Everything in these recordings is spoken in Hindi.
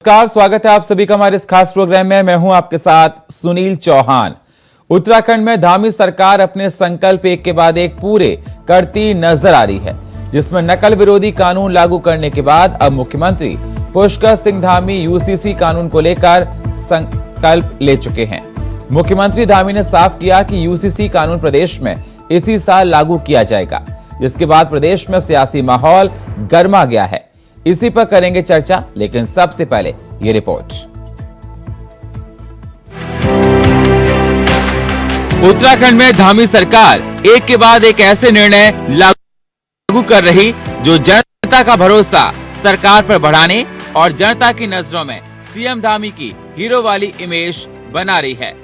नमस्कार, स्वागत है आप सभी का हमारे इस खास प्रोग्राम में। मैं हूं आपके साथ सुनील चौहान। उत्तराखंड में धामी सरकार अपने संकल्प एक के बाद एक पूरे करती नजर आ रही है, जिसमें नकल विरोधी कानून लागू करने के बाद अब मुख्यमंत्री पुष्कर सिंह धामी यूसीसी कानून को लेकर संकल्प ले चुके हैं। मुख्यमंत्री धामी ने साफ किया कि यूसीसी कानून प्रदेश में इसी साल लागू किया जाएगा, जिसके बाद प्रदेश में सियासी माहौल गर्मा गया है। इसी पर करेंगे चर्चा, लेकिन सबसे पहले ये रिपोर्ट। उत्तराखंड में धामी सरकार एक के बाद एक ऐसे निर्णय लागू कर रही जो जनता का भरोसा सरकार पर बढ़ाने और जनता की नजरों में सीएम धामी की हीरो वाली इमेज बना रही है।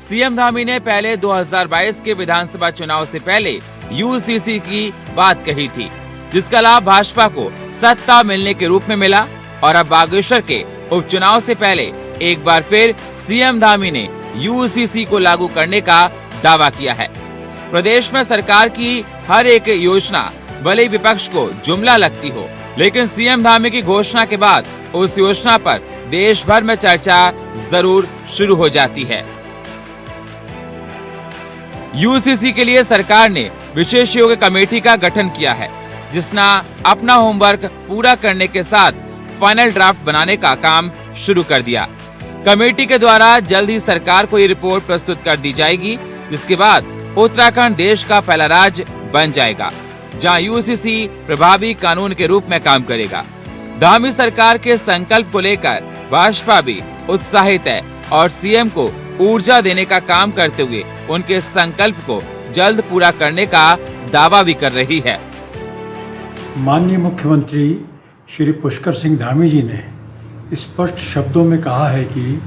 सीएम धामी ने पहले 2022 के विधानसभा चुनाव से पहले यूसीसी की बात कही थी, जिसका लाभ भाजपा को सत्ता मिलने के रूप में मिला और अब बागेश्वर के उपचुनाव से पहले एक बार फिर सीएम धामी ने यूसीसी को लागू करने का दावा किया है। प्रदेश में सरकार की हर एक योजना भले विपक्ष को जुमला लगती हो, लेकिन सीएम धामी की घोषणा के बाद उस योजना पर देश भर में चर्चा जरूर शुरू हो जाती है। यूसीसी के लिए सरकार ने विशेषज्ञों कमेटी का गठन किया है, जिसने अपना होमवर्क पूरा करने के साथ फाइनल ड्राफ्ट बनाने का काम शुरू कर दिया। कमेटी के द्वारा जल्द ही सरकार को ये रिपोर्ट प्रस्तुत कर दी जाएगी, जिसके बाद उत्तराखंड देश का पहला राज्य बन जाएगा, जहां यूसीसी प्रभावी कानून के रूप में काम करेगा। धामी सरकार के संकल्प को लेकर भाजपा भी उत्साहित है और सीएम को ऊर्जा देने का काम करते हुए उनके संकल्प को जल्द पूरा करने का दावा भी कर रही है। माननीय मुख्यमंत्री श्री पुष्कर सिंह धामी जी ने स्पष्ट शब्दों में कहा है कि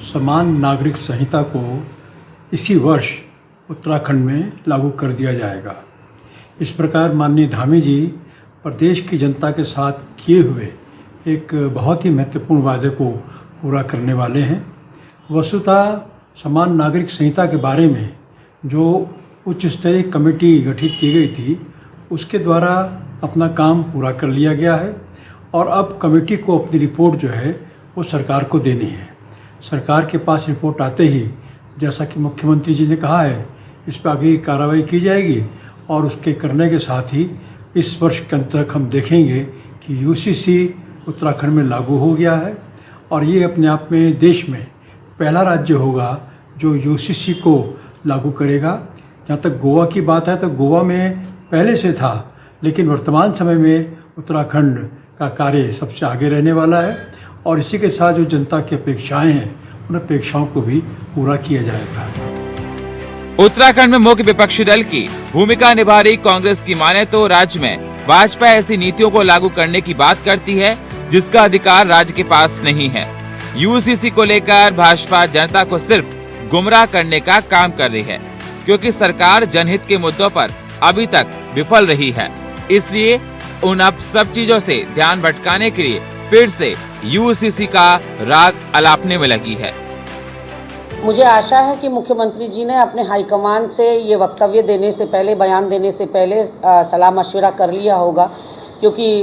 समान नागरिक संहिता को इसी वर्ष उत्तराखंड में लागू कर दिया जाएगा। इस प्रकार माननीय धामी जी प्रदेश की जनता के साथ किए हुए एक बहुत ही महत्वपूर्ण वादे को पूरा करने वाले हैं। वस्तुतः समान नागरिक संहिता के बारे में जो उच्च स्तरीय कमेटी गठित की गई थी, उसके द्वारा अपना काम पूरा कर लिया गया है और अब कमेटी को अपनी रिपोर्ट जो है वो सरकार को देनी है। सरकार के पास रिपोर्ट आते ही, जैसा कि मुख्यमंत्री जी ने कहा है, इस पर आगे कार्रवाई की जाएगी और उसके करने के साथ ही इस वर्ष के अंत तक हम देखेंगे कि यूसीसी उत्तराखंड में लागू हो गया है और ये अपने आप में देश में पहला राज्य होगा जो यूसीसी को लागू करेगा। जहाँ तक गोवा की बात है तो गोवा में पहले से था, लेकिन वर्तमान समय में उत्तराखंड का कार्य सबसे आगे रहने वाला है और इसी के साथ जो जनता की अपेक्षाएं हैं, उन अपेक्षाओं को भी पूरा किया जाएगा। उत्तराखंड में मुख्य विपक्षी दल की भूमिका निभा रही कांग्रेस की माने तो राज्य में भाजपा ऐसी नीतियों को लागू करने की बात करती है जिसका अधिकार राज्य के पास नहीं है। यूसीसी को लेकर भाजपा जनता को सिर्फ गुमराह करने का काम कर रही है, क्योंकि सरकार जनहित के मुद्दों पर अभी तक विफल रही है। इसलिए उन अब सब चीजों से ध्यान भटकाने के लिए फिर से यूसीसी का राग अलापने में लगी है। मुझे आशा है कि मुख्यमंत्री जी ने अपने हाईकमान से ये वक्तव्य देने से पहले, बयान देने से पहले सलाह मशविरा कर लिया होगा, क्योंकि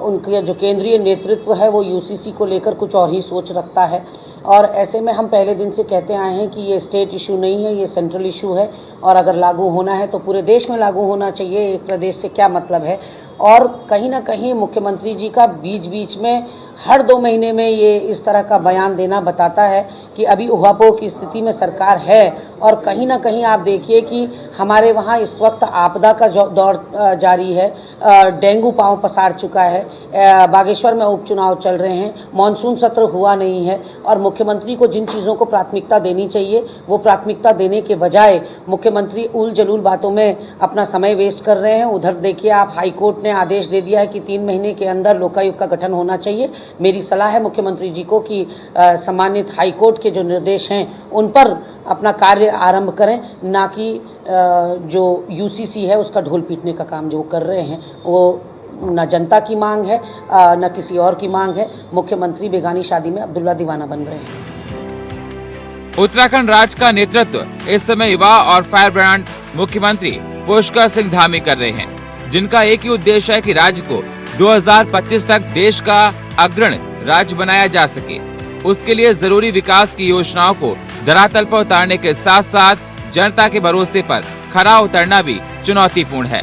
उनके जो केंद्रीय नेतृत्व है वो यूसीसी को लेकर कुछ और ही सोच रखता है। और ऐसे में हम पहले दिन से कहते आए हैं कि ये स्टेट इशू नहीं है, ये सेंट्रल इशू है और अगर लागू होना है तो पूरे देश में लागू होना चाहिए। एक प्रदेश से क्या मतलब है। और कहीं ना कहीं मुख्यमंत्री जी का बीच बीच में हर 2 महीने में ये इस तरह का बयान देना बताता है कि अभी उहापोह की स्थिति में सरकार है। और कहीं ना कहीं आप देखिए कि हमारे वहाँ इस वक्त आपदा का दौर जारी है, डेंगू पांव पसार चुका है, बागेश्वर में उपचुनाव चल रहे हैं, मानसून सत्र हुआ नहीं है और मुख्यमंत्री को जिन चीज़ों को प्राथमिकता देनी चाहिए वो प्राथमिकता देने के बजाय मुख्यमंत्री उल जलूल बातों में अपना समय वेस्ट कर रहे हैं। उधर देखिए आप, हाईकोर्ट ने आदेश दे दिया है कि 3 महीने के अंदर लोकायुक्त का गठन होना चाहिए। मेरी सलाह है मुख्यमंत्री जी को कि सम्मानित हाईकोर्ट के जो निर्देश हैं उन पर अपना कार्य आरंभ करें, ना कि जो यूसीसी है उसका ढोल पीटने का काम जो कर रहे हैं वो न जनता की मांग है न किसी और की मांग है। मुख्यमंत्री बेगानी शादी में अब्दुल्ला दीवाना बन रहे हैं। उत्तराखंड राज्य का नेतृत्व इस समय युवा और फायर ब्रांड मुख्यमंत्री पुष्कर सिंह धामी कर रहे हैं, जिनका एक ही उद्देश्य है कि राज्य को 2025 तक देश का अग्रणी राज्य बनाया जा सके। उसके लिए जरूरी विकास की योजनाओं को धरातल पर उतारने के साथ साथ जनता के भरोसे पर खरा उतरना भी चुनौतीपूर्ण है।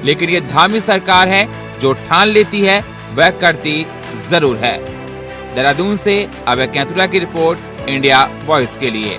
लेकिन ये धामी सरकार है जो ठान लेती है वह करती जरूर है। देहरादून से अभय कैंथुला की रिपोर्ट, इंडिया वॉइस के लिए।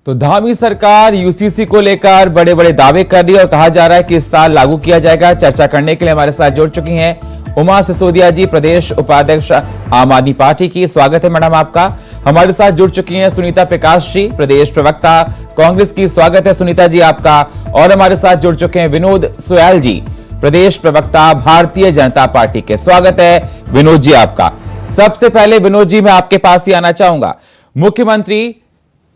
तो धामी सरकार यूसीसी को लेकर बड़े बड़े दावे कर रही है और कहा जा रहा है कि इस साल लागू किया जाएगा। चर्चा करने के लिए हमारे साथ जुड़ चुकी हैं उमा सिसोदिया जी, प्रदेश उपाध्यक्ष आम आदमी पार्टी की। स्वागत है मैडम आपका। हमारे साथ जुड़ चुकी हैं सुनीता प्रकाश जी, प्रदेश प्रवक्ता कांग्रेस की। स्वागत है सुनीता जी आपका। और हमारे साथ जुड़ चुके हैं विनोद सुयाल जी, प्रदेश प्रवक्ता भारतीय जनता पार्टी के। स्वागत है विनोद जी आपका। सबसे पहले विनोद जी मैं आपके पास ही आना चाहूंगा। मुख्यमंत्री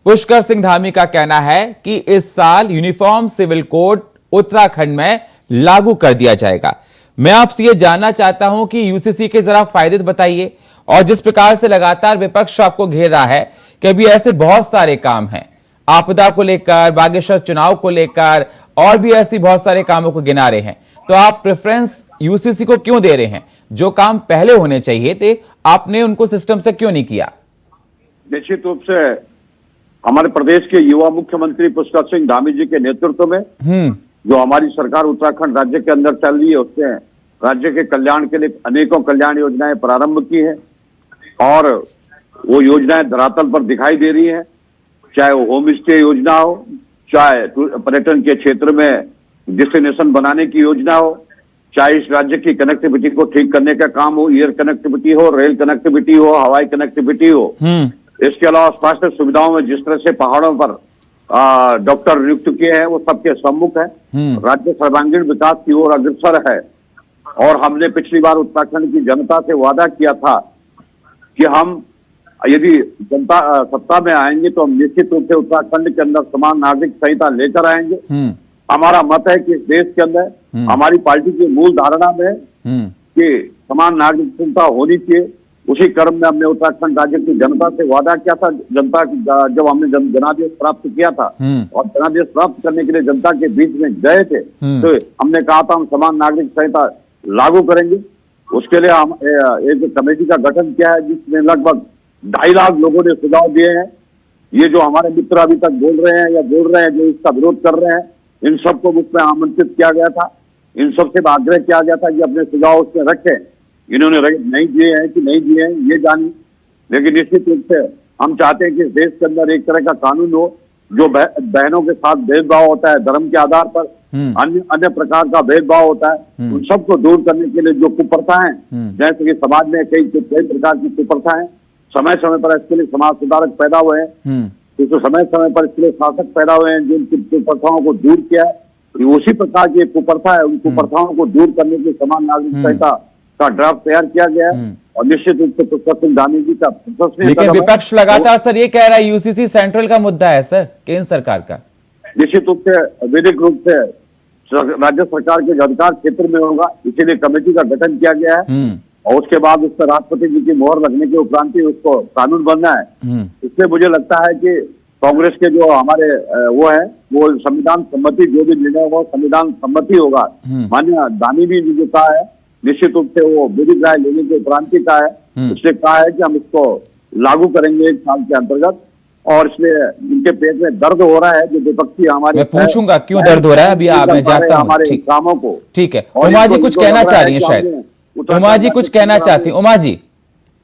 पुष्कर सिंह धामी का कहना है कि इस साल यूनिफॉर्म सिविल कोड उत्तराखंड में लागू कर दिया जाएगा। मैं आपसे ये जानना चाहता हूं कि यूसीसी के जरा फायदे बताइए, और जिस प्रकार से लगातार विपक्ष आपको घेर रहा है कि अभी ऐसे बहुत सारे काम हैं, आपदा को लेकर, बागेश्वर चुनाव को लेकर, और भी ऐसी बहुत सारे कामों को गिना रहे हैं, तो आप प्रेफरेंस यूसीसी को क्यों दे रहे हैं? जो काम पहले होने चाहिए थे आपने उनको सिस्टम से क्यों नहीं किया? निश्चित रूप से हमारे प्रदेश के युवा मुख्यमंत्री पुष्कर सिंह धामी जी के नेतृत्व में जो हमारी सरकार उत्तराखंड राज्य के अंदर चल रही है, उसने राज्य के कल्याण के लिए अनेकों कल्याण योजनाएं प्रारंभ की हैं और वो योजनाएं धरातल पर दिखाई दे रही हैं। चाहे वो होम स्टे योजना हो, चाहे पर्यटन के क्षेत्र में डेस्टिनेशन बनाने की योजना हो, चाहे इस राज्य की कनेक्टिविटी को ठीक करने का काम हो, एयर कनेक्टिविटी हो, रेल कनेक्टिविटी हो, हवाई कनेक्टिविटी हो। इसके अलावा स्वास्थ्य सुविधाओं में जिस तरह से पहाड़ों पर डॉक्टर नियुक्त किए हैं वो सबके सम्मुख है। राज्य सर्वांगीण विकास की ओर अग्रसर है और हमने पिछली बार उत्तराखंड की जनता से वादा किया था कि हम यदि जनता सत्ता में आएंगे तो हम निश्चित रूप से उत्तराखंड के अंदर समान नागरिक संहिता लेकर आएंगे। हमारा मत है कि इस देश के अंदर हमारी पार्टी की मूल धारणा में कि समान नागरिक संहिता होनी चाहिए। उसी क्रम में हमने उत्तराखंड राज्य की जनता से वादा किया था। जनता जब हमने जनादेश प्राप्त किया था और जनादेश प्राप्त करने के लिए जनता के बीच में गए थे तो हमने कहा था हम समान नागरिक संहिता लागू करेंगे। उसके लिए हम एक कमेटी का गठन किया है जिसमें लगभग 2.5 लाख लोगों ने सुझाव दिए हैं। ये जो हमारे मित्र अभी तक बोल रहे हैं या बोल रहे हैं जो इसका विरोध कर रहे हैं, इन सबको उसमें आमंत्रित किया गया था। इन सबसे आग्रह किया गया था कि अपने सुझाव उसमें रखें। इन्होंने नहीं दिए हैं कि नहीं दिए हैं ये जानी, लेकिन निश्चित रूप से हम चाहते हैं कि देश के अंदर एक तरह का कानून हो जो बहनों के साथ भेदभाव होता है धर्म के आधार पर, अन्य प्रकार का भेदभाव होता है, उन सबको दूर करने के लिए जो कुप्रथाएं जैसे कि समाज में कई प्रकार की कुप्रथाएं, समय समय पर इसके लिए समाज सुधारक पैदा हुए हैं, तो समय समय पर इसके लिए शासक पैदा हुए हैं जिन कुप्रथाओं को दूर किया है। उसी प्रकार की कुप्रथा है, उन कुप्रथाओं को दूर करने के समान नागरिक संहिता का ड्राफ्ट तैयार किया गया है और निश्चित रूप से पुष्कर सिंह धामी जी का। लेकिन विपक्ष लगातार सर ये कह रहा है यूसीसी सेंट्रल का मुद्दा है सर, केंद्र सरकार का। निश्चित रूप से वैधिक रूप से राज्य सरकार के अधिकार क्षेत्र में होगा, इसीलिए कमेटी का गठन किया गया है और उसके बाद उस पर राष्ट्रपति जी की मोहर लगने के उपरांत ही उसको कानून बनना है। इसलिए मुझे लगता है कि कांग्रेस के जो हमारे वो है वो संविधान सम्मति जो भी निर्णय होगा संविधान सम्मति होगा। माननीय धामी जी जो कहा है निश्चित रूप से वो विधिक राय लेने के उपरांत का है। उसने कहा है कि हम इसको लागू करेंगे 1 साल के अंतर्गत और इसलिए इनके पेट में दर्द हो रहा है जो विपक्षी हमारे। मैं पूछूंगा क्यों दर्द हो रहा है अभी मैं जाता हूं हमारे कामों को। ठीक है, उमा जी कुछ कहना चाह रही है शायद। उमा जी कुछ कहना चाहती है। उमा जी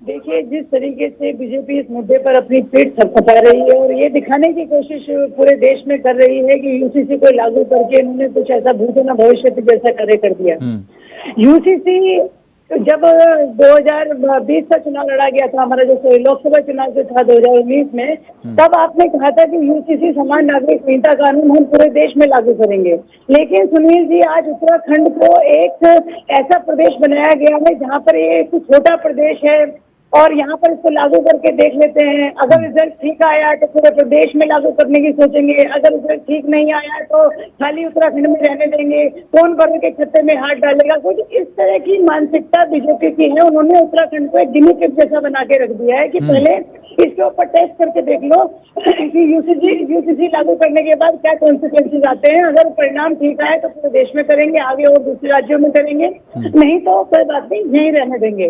देखिए, जिस तरीके से बीजेपी इस मुद्दे पर अपनी पीठ थपथपा रही है और ये दिखाने की कोशिश पूरे देश में कर रही है कि यूसीसी को लागू करके इन्होंने कुछ ऐसा भूतो न भविष्य जैसा कार्य कर दिया। यूसीसी जब 2020 का चुनाव लड़ा गया था, हमारा जो लोकसभा चुनाव जो था 2019 में, तब आपने कहा था कि यूसीसी समान नागरिक संहिता कानून हम पूरे देश में लागू करेंगे। लेकिन सुनील जी, आज उत्तराखंड को एक ऐसा प्रदेश बनाया गया है जहाँ पर ये एक छोटा प्रदेश है, और यहाँ पर इसको लागू करके देख लेते हैं। अगर रिजल्ट ठीक आया है तो पूरे प्रदेश में लागू करने की सोचेंगे, अगर रिजल्ट ठीक नहीं आया है तो खाली उत्तराखंड में रहने देंगे, कौन पर्व के छत्ते में हाथ डालेगा। कुछ इस तरह की मानसिकता बीजेपी की है। उन्होंने उत्तराखंड को एक गिनी पिग जैसा बना के रख दिया है कि पहले इसके ऊपर टेस्ट करके देख लो कि यूसीसी लागू करने के बाद क्या कॉन्सिक्वेंसेज आते हैं। अगर परिणाम ठीक आए तो पूरे देश में करेंगे, आगे और दूसरे राज्यों में करेंगे, नहीं तो कोई बात नहीं, यहीं रहने देंगे।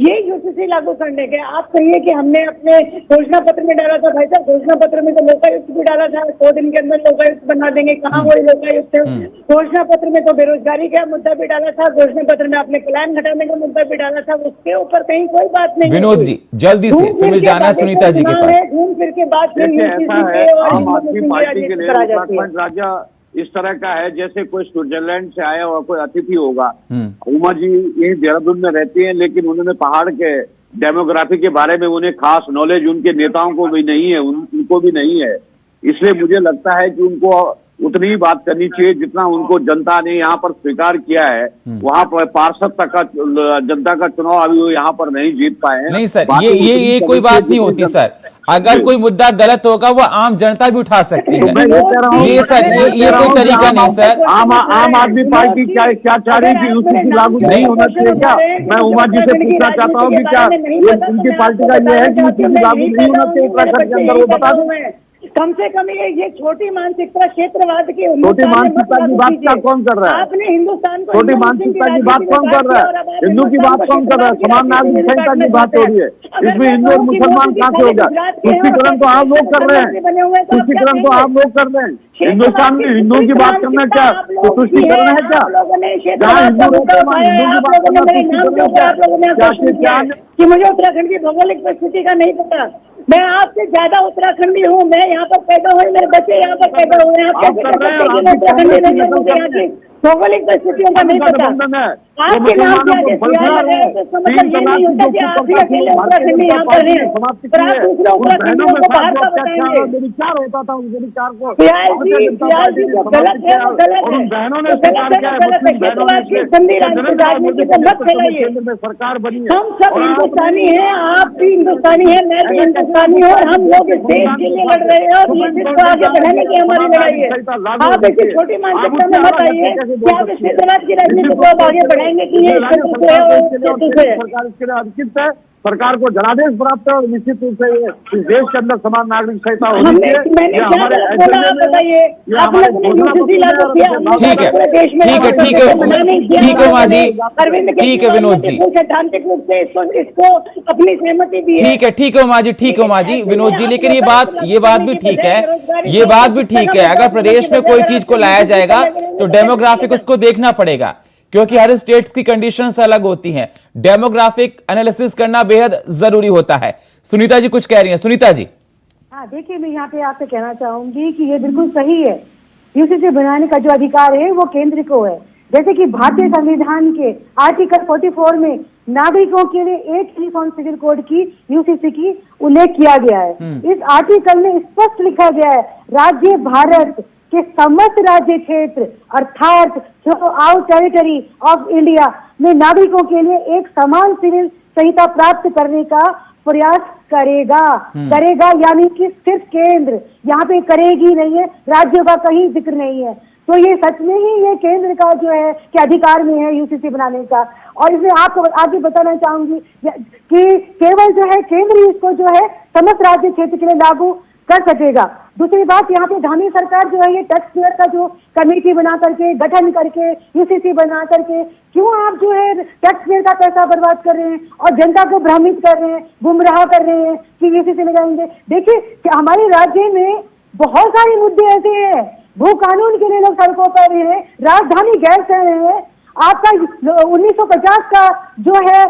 ये यूसीसी लागू करने के आप कहिए कि हमने अपने घोषणा पत्र में डाला था। भाई साहब, घोषणा पत्र में तो लोकायुक्त भी डाला था, 100 दिन के अंदर लोकायुक्त बना देंगे। कहाँ वही लोकायुक्त है? घोषणा पत्र में तो बेरोजगारी का मुद्दा भी डाला था, घोषणा पत्र में आपने पलायन घटाने का मुद्दा भी डाला था, उसके ऊपर कहीं कोई बात नहीं। विनोद जी, जल्दी से फिर मुझे जाना है सुनीता जी के पास। घूम फिर के बात ऐसा है, आम आदमी पार्टी के लिए उत्तराखंड राज्य इस तरह का है जैसे कोई स्विट्जरलैंड से आया हुआ कोई अतिथि होगा। उमा जी यही देहरादून में रहती हैं, लेकिन उन्होंने पहाड़ के डेमोग्राफी के बारे में उन्हें खास नॉलेज उनके नेताओं को भी नहीं है, उनको भी नहीं है। इसलिए मुझे लगता है कि उनको उतनी ही बात करनी चाहिए जितना उनको जनता ने यहाँ पर स्वीकार किया है। वहाँ पर पार्षद तक का जनता का चुनाव अभी वो यहाँ पर नहीं जीत पाए हैं। नहीं सर, ये कोई बात नहीं होती सर। अगर कोई मुद्दा गलत होगा वो आम जनता भी उठा सकती है। ये सर, ये कोई तरीका नहीं सर। आम आदमी पार्टी क्या चाह रही है कि यूसीसी लागू नहीं होना चाहिए क्या? मैं उमा जी से पूछना चाहता हूँ कि क्या उनकी पार्टी का ये है कि यूसीसी लागू नहीं होना चाहिए उत्तराखंड के अंदर, वो बता दें। कम से कम ये छोटी मानसिकता क्षेत्रवाद की, छोटी मानसिकता की बात क्या कौन कर रहा है? आपने हिंदुस्तान को छोटी मानसिकता की बात कौन कर रहा है? हिंदू की बात कौन कर रहा है? समान नागरिक संहिता की बात हो रही है, इसमें हिंदू और मुसलमान कहाँ से हो गया? तुष्टिकरण तो आप लोग कर रहे हैं, तुष्टिकरण तो आप लोग कर रहे हैं। हिंदुस्तान में हिंदुओं की बात करना क्या तो तुष्टिकरण है क्या? जहाँ हिंदू रहते हैं वहाँ हिंदू की बात करना तुष्टिकरण क्या? कि मुझे उत्तराखंड की भौगोलिक परिस्थिति का नहीं पता। मैं आपसे ज्यादा उत्तराखंडी हूँ, मैं यहाँ पर पैदा हुए, मेरे बच्चे यहाँ पर पैदा हुए हैं। आप कैसे कर सकते हैं कि उत्तराखंडी नहीं है? मुझे यहाँ की भौगोलिक परिस्थितियों का नहीं पता। आपके नाम से आगे सियार है तो इसका मतलब ये नहीं होता कि आप ही अकेले उत्तराखंडी यहाँ पर हैं, पर आप दूसरे उत्तराखंडियों को बाहर का बताएंगे। विचार होता था उनके विचार को सियार जी जो गलत है वो गलत है, गलत है। क्षेत्रवाद की गंदी राजनीति को मत फैलाइए। सरकार बनी, हम सब हिंदुस्तानी हैं, आप भी हिंदुस्तानी हैं, मैं भी हिंदुस्तानी हूँ, और हम लोग इस देश के लिए लड़ रहे हैं और ये देश को आगे बढ़ाने की हमारी लड़ाई है। आप ऐसी छोटी मानसिकता में मत आइए कि आप क्षेत्रवाद की राजनीति को आगे बढ़ाएंगे कि ये सरकार इसके लिए अधिकृत है। सरकार को जनादेश प्राप्त है और निश्चित रूप से इस देश के अंदर समान नागरिक संहिता होनी चाहिए। ठीक है, ठीक है, ठीक है, ठीक है उमा जी, ठीक है विनोद जी, सैद्धांतिक रूप से इसको अपनी सहमति दी है। ठीक है, ठीक है उमा जी, ठीक है उमा जी, विनोद जी, लेकिन ये बात भी ठीक है, ये बात भी ठीक है। अगर प्रदेश में कोई चीज को लाया जाएगा तो डेमोग्राफिक उसको देखना पड़ेगा, क्योंकि हर स्टेट्स की कंडीशंस अलग होती हैं। डेमोग्राफिक एनालिसिस करना बेहद जरूरी होता है। सुनीता जी कुछ कह रही हैं, सुनीता जी। हाँ देखिए, मैं यहाँ पे आपसे कहना चाहूंगी कि ये बिल्कुल सही है। यूसीसी बनाने का जो अधिकार है वो केंद्र को है। जैसे कि भारतीय संविधान के आर्टिकल 44 में नागरिकों के लिए एक यूनिफॉर्म सिविल कोड की यूसीसी की उल्लेख किया गया है। इस आर्टिकल में स्पष्ट लिखा गया है, राज्य भारत के समस्त राज्य क्षेत्र अर्थात आउट टेरिटरी ऑफ इंडिया में नागरिकों के लिए एक समान सिविल संहिता प्राप्त करने का प्रयास करेगा यानी कि सिर्फ केंद्र यहाँ पे करेगी नहीं है, राज्यों का कहीं जिक्र नहीं है। तो ये सच में ही ये केंद्र का जो है कि अधिकार में है यूसीसी बनाने का। और इसमें आपको आगे बताना चाहूंगी कि केवल जो है केंद्र ही इसको जो है समस्त राज्य क्षेत्र के लिए लागू कर सकेगा। दूसरी बात, यहाँ पे धामी सरकार जो है ये टैक्स पेयर का जो कमेटी बना करके गठन करके यूसीसी बना करके क्यों आप जो है टैक्स पेयर का पैसा बर्बाद कर रहे हैं और जनता को भ्रमित कर रहे हैं, गुमराह कर रहे हैं कि यूसीसी में जाएंगे। देखिए कि हमारे राज्य में बहुत सारे मुद्दे ऐसे हैं, भू कानून के लिए लोग सड़कों पर हैं, राजधानी गैस है, आपका 1950 का जो है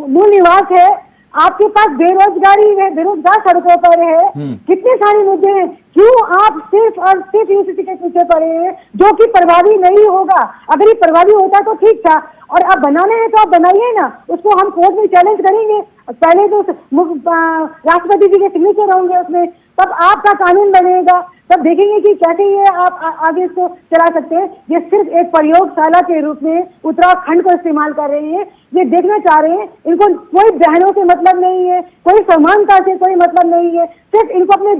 मूल निवास है, आपके पास बेरोजगारी है, बेरोजगार सड़कों पर है, कितने सारे मुद्दे हैं। क्यों आप सिर्फ और सिर्फ यूसीसी के पीछे पड़े हैं जो कि प्रभावी नहीं होगा? अगर ये प्रभावी होता तो ठीक था, और अब बनाने हैं तो आप बनाइए ना, उसको हम कोर्ट में चैलेंज करेंगे। पहले तो राष्ट्रपति जी के सिग्नेचर होंगे उसमें, तब आपका कानून बनेगा, तब देखेंगे कि कैसे ये आप आगे इसको चला सकते हैं। ये सिर्फ एक प्रयोगशाला के रूप में उत्तराखंड को इस्तेमाल कर रहे हैं, ये देखना चाह रहे हैं। इनको कोई बहनों से मतलब नहीं है, कोई समानता से कोई मतलब नहीं है, सिर्फ इनको अपने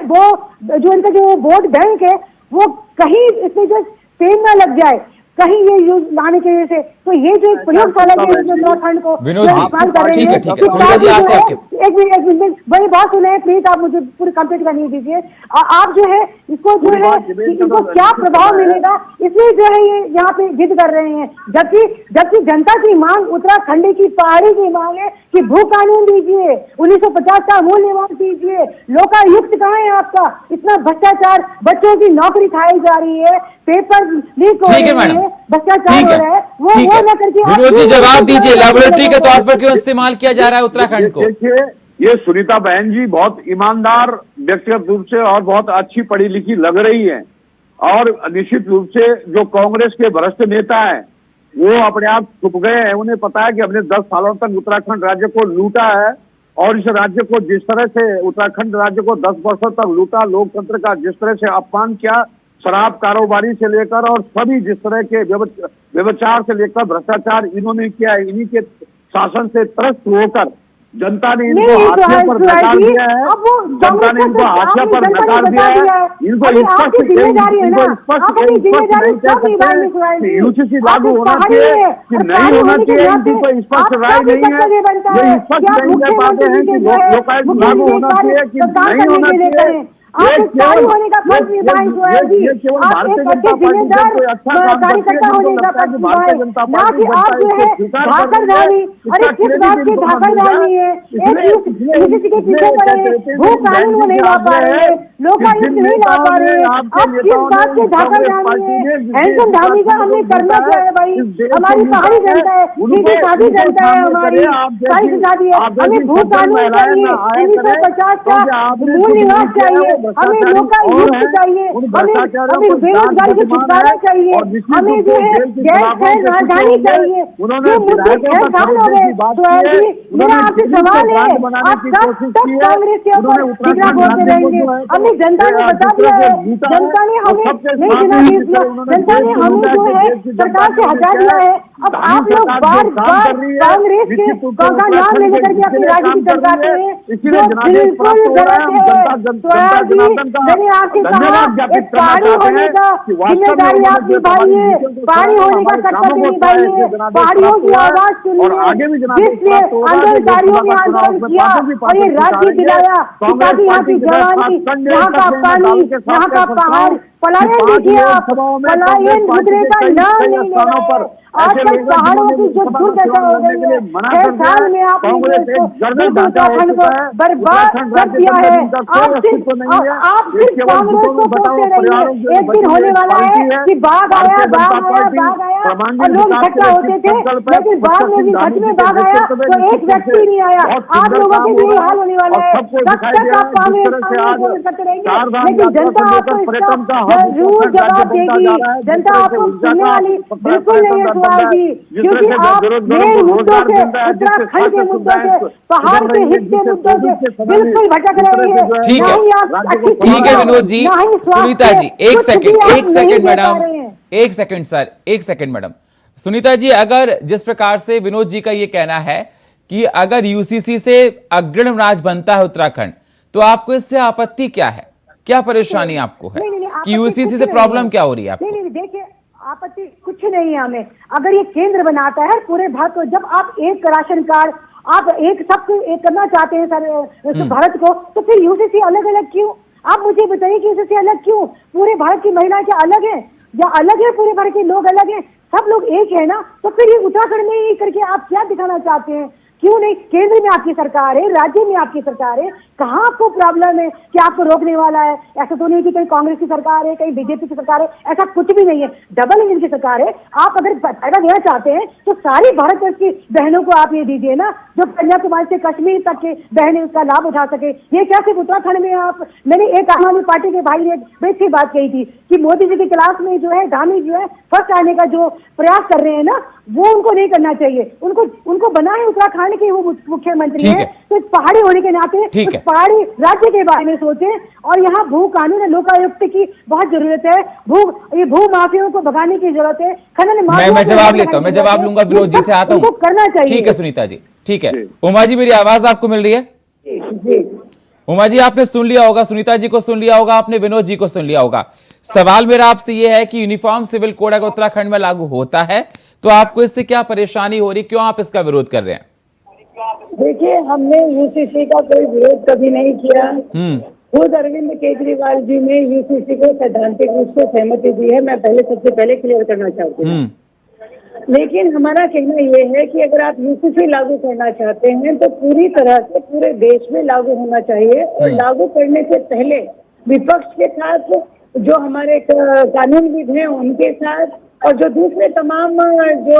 वो जो इनका जो वोट बैंक है वो कहीं इसमें जो पेन ना लग जाए, कहीं ये यूज लाने की वजह से। तो ये जो एक प्रयोगशाला के उत्तराखंड को विनोद जी, इस्तेमाल कर रहे ठीक है, हैं, ठीक है, इस सुनीता बात जी, में आते जो हैं है, आपके- एक मिनट वही बात सुने प्लीज, आप मुझे पूरी कंप्लीट करने दीजिए। आप जो है इसको जो है इनको क्या प्रभाव मिलेगा इसलिए जो है ये यहाँ पे जिद कर रहे हैं, जबकि जनता की मांग, उत्तराखंड की पहाड़ी की मांग है कि भू कानून दीजिए, 1950 का मूल निवास दीजिए, लोकायुक्त कहाँ है आपका? इतना भ्रष्टाचार, बच्चों की नौकरी खाई जा रही है, पेपर लीक हो ठीक है रहे मैडम, हैं, भ्रष्टाचार ठीक हो है, रहा है, ठीक वो है। ना करके आप विनोद जी क्यों जवाब दीजिए, लेबोरेटरी के तौर पर क्यों देखिए, इस्तेमाल किया जा रहा है उत्तराखंड को? देखिए, ये सुनीता बहन जी बहुत ईमानदार व्यक्तिगत रूप से और बहुत अच्छी पढ़ी लिखी लग रही है, और निश्चित रूप से जो कांग्रेस के वरिष्ठ नेता हैं वो अपने आप छुप गए हैं। उन्हें पता है कि हमने 10 सालों तक उत्तराखंड राज्य को लूटा है, और इस राज्य को जिस तरह से उत्तराखंड राज्य को 10 वर्षों तक लूटा, लोकतंत्र का जिस तरह से अपमान किया, शराब कारोबारी से लेकर और सभी जिस तरह के व्यभिचार से लेकर भ्रष्टाचार इन्होंने किया है, इन्हीं के शासन से त्रस्त होकर जनता ने इनको हाशिए पर नकार दिया है, जनता ने इनको हाशिए पर नकार दिया है। इनको स्पष्ट यूसीसी लागू होना चाहिए कि नहीं होना चाहिए, इनकी कोई स्पष्ट राय नहीं है। ये स्पष्ट नहीं कह पाते हैं कि लोकायुक्त लागू होना चाहिए कि नहीं होना चाहिए। ये केवल भारतीय जनता पार्टी जब कोई अच्छा काम करती है तो लगता है कि भारतीय जनता पार्टी स्वीकार कर रही है, इसका क्रेडिट इनको मिल जाए। इसलिए लोकायुक्त नहीं ला पा रहे, आपके नेताओं ने कांग्रेस पार्टी ने हैंडसम धामी का हमने करना क्या है भाई? हमारी पहाड़ी जनता है, सीधी सादी जनता है, हमारी सारी शादी है, हमें भू कानून चाहिए, 1950 का मूल निवास चाहिए, हमें लोकायुक्त चाहिए, हमें बेरोजगारी से छुटकारा चाहिए, हमें जो है गैस है राजधानी चाहिए। ये मुद्दे 6 साल हो गए। सुहेल जी, मेरा आपसे सवाल है, आप कब तक कांग्रेस के ऊपर जिगरा बोलते रहेंगे? हमने जनता ने बता दिया है, जनता ने हमें नहीं जिला दिया, जनता ने हमें जो है सरकार से हटा दिया है। अब आप लोग बार बार कांग्रेस के का नाम लेने करके अपनी राजनीति चमकाते हैं, जो बिल्कुल गलत है। सुहेल जी, मैंने आपसे कहा एक पहाड़ी होने का जिम्मेदारी आप निभाइए, पहाड़ी होने का कर्तव्य निभाइए, पहाड़ियों की आवाज सुनिए, जिसने आंदोलनकारियों ने आंदोलन किया और ये राज्य दिलाया, ताकि यहाँ की जवानी, यहाँ का पानी, यहाँ का पहाड़, पलायन देखिए आप, पलायन गुजरे का नाम नहीं ले रहे। आजकल पहाड़ों की जो दुर्दशा हो गई है, 6 साल में आपने उत्तराखंड को बर्बाद कर दिया है। आप सिर्फ कांग्रेस को बोलते रहिए, एक दिन होने वाला है कि बाघ आया और लोग इकट्ठा होते थे, लेकिन बाद में भी सच में बाघ आया तो एक व्यक्ति नहीं आया। आप लोगों के भी हाल होने वाला है। तब तक आप कांग्रेस करते रहेंगे, लेकिन जनता आपको इसका जरूर जवाब देगी। जनता आपको सुनने वाली बिल्कुल नहीं है सुहेल जी, क्योंकि आप मेन मुद्दों से, उत्तराखंड के मुद्दों से, पहाड़ के हित के मुद्दों से बिल्कुल भटक रहे हैं। ठीक है, ठीक है विनोद जी। सुनीता जी एक सेकंड मैडम, एक सेकंड सर, एक सेकंड मैडम। सुनीता जी, अगर जिस प्रकार से विनोद जी का ये कहना है कि अगर यूसीसी से अग्रणी राज्य बनता है उत्तराखंड, तो आपको इससे आपत्ति क्या है? क्या परेशानी आपको है कि यूसीसी से प्रॉब्लम क्या हो रही है आपको? नहीं, देखिए आपत्ति कुछ नहीं है हमें। अगर ये केंद्र बनाता है पूरे भारत को, जब आप एक राशन कार्ड, आप एक सबको एक करना चाहते हैं सर भारत को, तो फिर यूसीसी अलग अलग क्यों? आप मुझे बताइए कि यूसीसी अलग क्यों? पूरे भारत की महिलाएं क्या अलग है या अलग है? पूरे भारत के लोग अलग है, सब लोग एक है ना? तो फिर ये उत्तराखंड में ही करके आप क्या दिखाना चाहते हैं? क्यों नहीं? केंद्र में आपकी सरकार है, राज्य में आपकी सरकार है, कहाँ आपको प्रॉब्लम है कि आपको रोकने वाला है? ऐसा तो नहीं कि कहीं कांग्रेस की सरकार है, कहीं बीजेपी की सरकार है, ऐसा कुछ भी नहीं है। डबल इंजन की सरकार है। आप अगर फायदा देना चाहते हैं तो सारी भारतवर्ष की बहनों को आप ये दीजिए ना, जो कन्याकुमारी से कश्मीर तक के बहनें उसका लाभ उठा सके। ये क्या सिर्फ उत्तराखंड में आप? मैंने एक आम आदमी पार्टी के भाई ने बेच की बात कही थी कि मोदी जी की क्लास में जो है धामी जो है फर्स्ट आने का जो प्रयास कर रहे हैं ना, वो उनको नहीं करना चाहिए। उनको बनाए उत्तराखंड के वो मुख्यमंत्री ठीक है, है। तो पहाड़ी होने के नाते ठीक उस है। पहाड़ी राज्य के बारे में सोचे। और यहाँ भू कानून लोकायुक्त की बहुत जरूरत है, ये भू माफियाओं को भगाने की जरूरत है, खनन मैं जवाब लेता हूँ, मैं जवाब लूंगा, विनोद जी से आता हूँ। करना चाहिए। ठीक है सुनीता जी, ठीक है। उमा जी, मेरी आवाज आपको मिल रही है? जी उमा जी, आपने सुन लिया होगा, सुनीता जी को सुन लिया होगा, आपने विनोद जी को सुन लिया होगा। सवाल मेरा आपसे यह है कि यूनिफॉर्म सिविल कोड अगर उत्तराखंड में लागू होता है तो आपको इससे क्या परेशानी हो रही, क्यों आप इसका विरोध कर रहे हैं? देखिए, हमने यूसीसी का कोई विरोध कभी नहीं किया। खुद अरविंद केजरीवाल जी ने यूसीसी को सैद्धांतिक रूप से सहमति दी है। मैं सबसे पहले क्लियर करना चाहती हूँ। लेकिन हमारा कहना यह है कि अगर आप यूसीसी लागू करना चाहते हैं तो पूरी तरह से पूरे देश में लागू होना चाहिए। और लागू करने से पहले विपक्ष के साथ, जो हमारे कानूनविद हैं उनके साथ, और जो दूसरे तमाम जो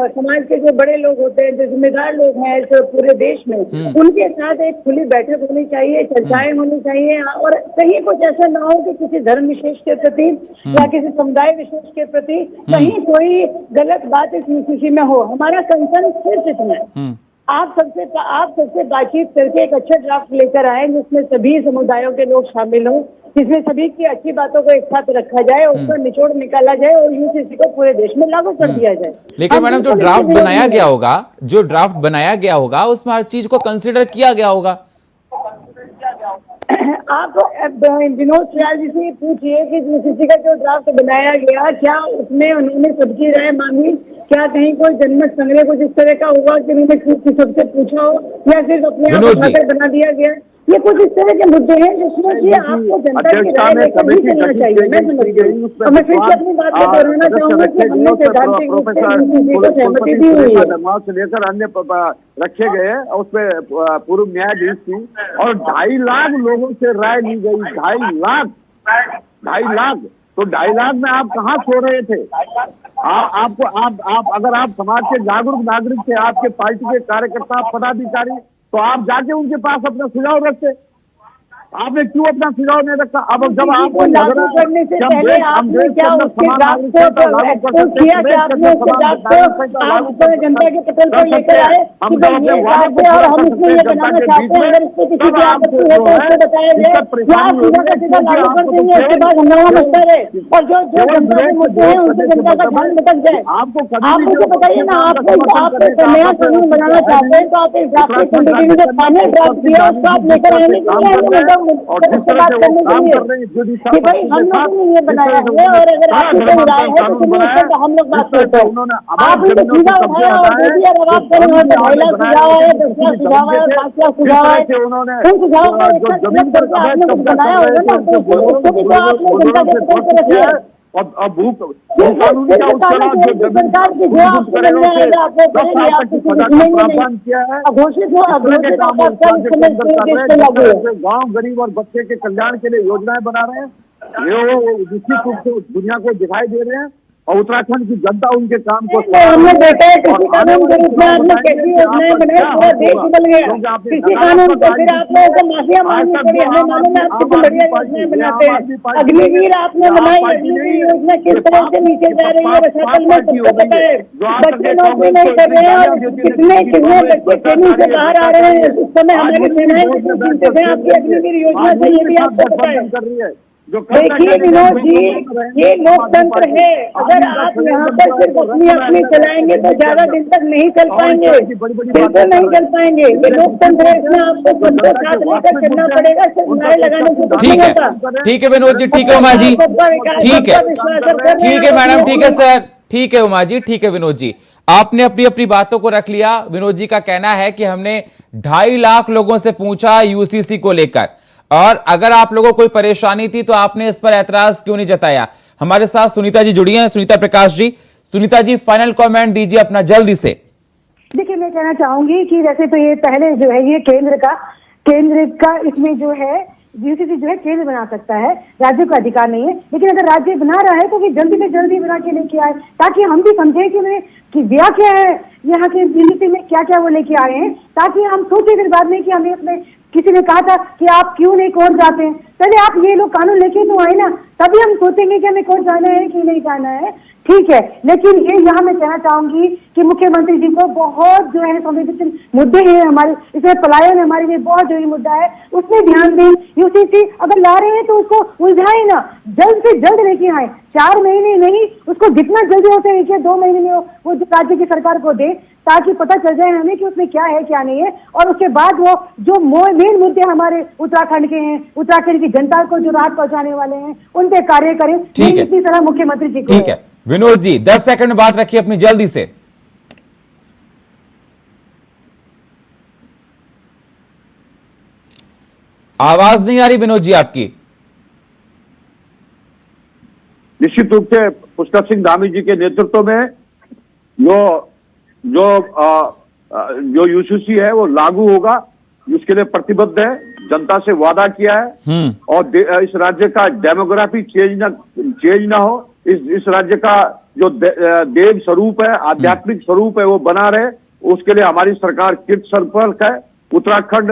समाज के जो बड़े लोग होते हैं, जो जिम्मेदार लोग हैं इस पूरे देश में, उनके साथ एक खुली बैठक होनी चाहिए, चर्चाएं होनी चाहिए। और कहीं कुछ ऐसा ना हो कि किसी धर्म विशेष के प्रति या किसी समुदाय विशेष के प्रति कहीं कोई गलत बात इस यूसीसी में हो। हमारा कंसर्न सिर्फ इतना है, आप सबसे बातचीत करके एक अच्छा ड्राफ्ट लेकर आए जिसमें सभी समुदायों के लोग शामिल हों, जिसमें सभी की अच्छी बातों को एक साथ रखा जाए, उसका निचोड़ निकाला जाए और यूसीसी को पूरे देश में लागू कर दिया जाए। लेकिन मैडम, जो ड्राफ्ट बनाया गया होगा उसमें हर चीज को कंसिडर किया गया होगा। आप विनोद सियाल जी से पूछिए कि यूसीसी का जो ड्राफ्ट बनाया गया, क्या उसमें उन्होंने सबकी राय मांगी? क्या कहीं कोई जनमत संग्रह कुछ इस तरह का हुआ कि उन्होंने सबसे पूछा हो, या सिर्फ अपने आप बना दिया गया? ये कुछ इस तरह के मुद्दे हैं जिसमें कि आपको जनता की राय लेकर भी चलना चाहिए। मैं समझती हूँ, और मैं फिर से अपनी बात को दोहराना चाहूंगा कि हमने सैद्धांतिक रूप से यूसीसी को सहमति दी हुई है। से लेकर अन्य रखे गए, उसमें पूर्व न्यायाधीश थी और 2.5 लाख लोगों से राय ली गई। 2.5 लाख, 2.5 लाख। तो 2.5 लाख में आप कहाँ सो रहे थे? आप अगर आप समाज के जागरूक नागरिक थे, आपके पार्टी के कार्यकर्ता, पदाधिकारी, तो आप जाके उनके पास अपना सुझाव रखते। आपने क्यों अपना सुझाव नहीं रखा? अब जब आपको लागू करने से पहले आपने क्या उसके ड्राफ्ट को एक्सपोज किया कि आपने उसके ड्राफ्ट को आप जनता के पटल पर लेकर आए कि भाई ये ड्राफ्ट है और हम इसमें ये बनाना चाहते हैं, अगर इसमें किसी की आपत्ति है तो उसको बताया जाए, या आप सीधा का सीधा लागू कर देंगे, उसके बाद हंगामा मचता रहे और जो जनता के मुद्दे हैं उनसे जनता का ध्यान भटक जाए। आप मुझे बताइए ना, आप नया कानून बनाना चाहते हैं तो आप इस ड्राफ्ट को कंटिन्यू जो फाइनल ड्राफ्ट किया उसको आप लेकर आएंगे और जिस तरह से वो काम कर रहे हैं कि भाई हम लोगों ने ये बनाया है और अगर आपकी कोई राय है तो सुनिए, हम लोग बात करते हैं। आप उनको सीधा उठाया और दे दिया, अब आप करें और 2.5 लाख सुझाव है, 10 लाख सुझाव है, 5 लाख सुझाव है, उन सुझाव का एक साथ सिलेक्ट करके आपने कुछ बनाया होगा ना, तो उसको भी तो आपने जनता के पटल पर रखिए। और भू कानून का सरकार की जो आपको मिलने आएगा, आपको करेंगे, आप किसी को सुनेंगे किया है, घोषित हो गाँव गरीब और बच्चे के कल्याण के लिए योजनाएं बना रहे हैं। ये वो निश्चित रूप से दुनिया को दिखाई दे रहे हैं और उत्तराखंड की जनता उनके काम को हमने देखा है। कृषि कानून के रूप में आपने कैसी योजनाएं बनाई, पूरा देश बदल गया। कृषि कानून को फिर आप लोगों को माफिया माननी पड़ी। हमें मालूम है आप कितनी बढ़िया योजनाएं बनाते हैं। अग्निवीर आपने बनाई, अग्निवीर योजना किस तरह से नीचे जा रही है रसातल में सबको पता है। बच्चे नौकरी नहीं कर रहे हैं और कितने बच्चे ट्रेनिंग से बाहर आ रहे हैं। उस समय हमारी सेनाएं कितनी चिंतित है आपकी अग्निवीर योजना से, ये भी आपको पता है। देखिए विनोद जी, ये लोकतंत्र है। अगर आप यहाँ पर सिर्फ अपनी चलाएंगे तो ज्यादा दिन तक नहीं चल पाएंगे, बिल्कुल नहीं चल पाएंगे। ये लोकतंत्र है, इसमें आपको सबको साथ लेकर चलना पड़ेगा, सिर्फ नारे लगाने से कुछ नहीं होता। ठीक है विनोद जी, ठीक है उमा जी, ठीक है मैडम, ठीक है सर, ठीक है उमा जी, ठीक है विनोद जी, आपने अपनी अपनी बातों को रख लिया। विनोद जी का कहना है कि हमने 2.5 लाख लोगों से पूछा यूसीसी को लेकर, और अगर आप लोगों को कोई परेशानी थी तो आपने इस पर ऐतराज क्यों नहीं जताया। हमारे साथ सुनीता जी जुड़ी हैं, सुनीता प्रकाश जी। सुनीता जी, फाइनल कमेंट दीजिए अपना जल्दी से। देखिए, मैं कहना चाहूंगी कि वैसे तो ये पहले जो है ये केंद्र का इसमें जो है यूसीसी जो है केंद्र बना सकता है, राज्यों का अधिकार नहीं है। लेकिन अगर राज्य बना रहा है तो कि जल्दी से जल्दी बना के लेके आए, ताकि हम भी समझे कि उन्हें कि दिया क्या है, यहाँ के यूसीसी में क्या क्या वो लेके आए हैं, ताकि हम सोचे फिर बाद में कि हमें अपने किसी ने कहा था कि आप क्यों नहीं कोर्ट जाते हैं, पहले आप ये लोग कानून लेके तो आए ना, तभी हम सोचेंगे कि हमें कोर्ट जाना है कि नहीं जाना है। ठीक है, लेकिन ये यहाँ मैं कहना चाहूंगी कि मुख्यमंत्री जी को बहुत जो है संवेदनशील मुद्दे हैं हमारे, इसमें पलायन हमारे लिए बहुत जरूरी मुद्दा है, उसमें ध्यान दें। यूसीसी अगर ला रहे हैं तो उसको उलझाए ना, जल्द से जल्द लेके आए, 4 महीने नहीं, उसको जितना जल्दी हो सके 2 महीने में वो राज्य की सरकार को दे, ताकि पता चल जाए हमें कि उसमें क्या है क्या नहीं है, और उसके बाद वो जो मेन मुद्दे हमारे उत्तराखंड के हैं, उत्तराखंड की जनता को जो राहत पहुंचाने वाले हैं, उन पे कार्य करें। ठीक है, इतनी तरह मुख्यमंत्री जी को ठीक है। विनोद जी 10 सेकंड में बात रखिए अपनी जल्दी से। आवाज नहीं आ रही विनोद जी आपकी। निश्चित रूप से पुष्कर सिंह धामी जी के नेतृत्व में जो यूसीसी है वो लागू होगा, इसके लिए प्रतिबद्ध है, जनता से वादा किया है। और इस राज्य का डेमोग्राफी चेंज ना हो, इस राज्य का जो देव स्वरूप है, आध्यात्मिक स्वरूप है, वो बना रहे, उसके लिए हमारी सरकार कृत संपर्क है। उत्तराखंड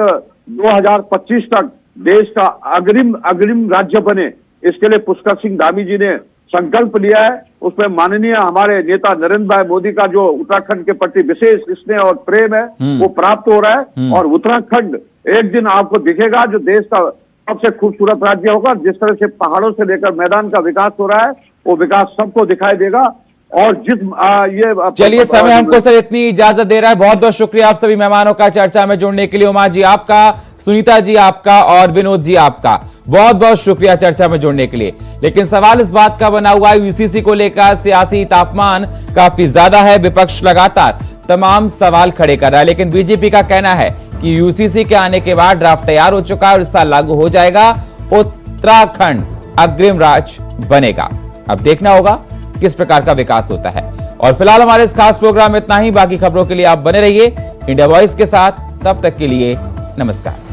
2025 तक देश का अग्रिम राज्य बने, इसके लिए पुष्कर सिंह धामी जी ने संकल्प लिया है। उसमें माननीय हमारे नेता नरेंद्र भाई मोदी का जो उत्तराखंड के प्रति विशेष स्नेह और प्रेम है वो प्राप्त हो रहा है। और उत्तराखंड एक दिन आपको दिखेगा जो देश का सबसे खूबसूरत राज्य होगा। जिस तरह से पहाड़ों से लेकर मैदान का विकास हो रहा है, वो विकास सबको दिखाई देगा। और चलिए, समय हमको सर इतनी इजाजत दे रहा है। बहुत बहुत शुक्रिया आप सभी मेहमानों का चर्चा में जुड़ने के लिए। उमा जी आपका, सुनीता जी आपका और विनोद जी आपका बहुत बहुत शुक्रिया चर्चा में जुड़ने के लिए। लेकिन सवाल इस बात का बना हुआ है, यूसीसी को लेकर सियासी तापमान काफी ज्यादा है, विपक्ष लगातार तमाम सवाल खड़े कर रहा है। लेकिन बीजेपी का कहना है कि यूसीसी के आने के बाद ड्राफ्ट तैयार हो चुका है और इस साल लागू हो जाएगा, उत्तराखंड अग्रिम राज्य बनेगा। अब देखना होगा किस प्रकार का विकास होता है। और फिलहाल हमारे इस खास प्रोग्राम में इतना ही। बाकी खबरों के लिए आप बने रहिए इंडिया वॉइस के साथ। तब तक के लिए नमस्कार।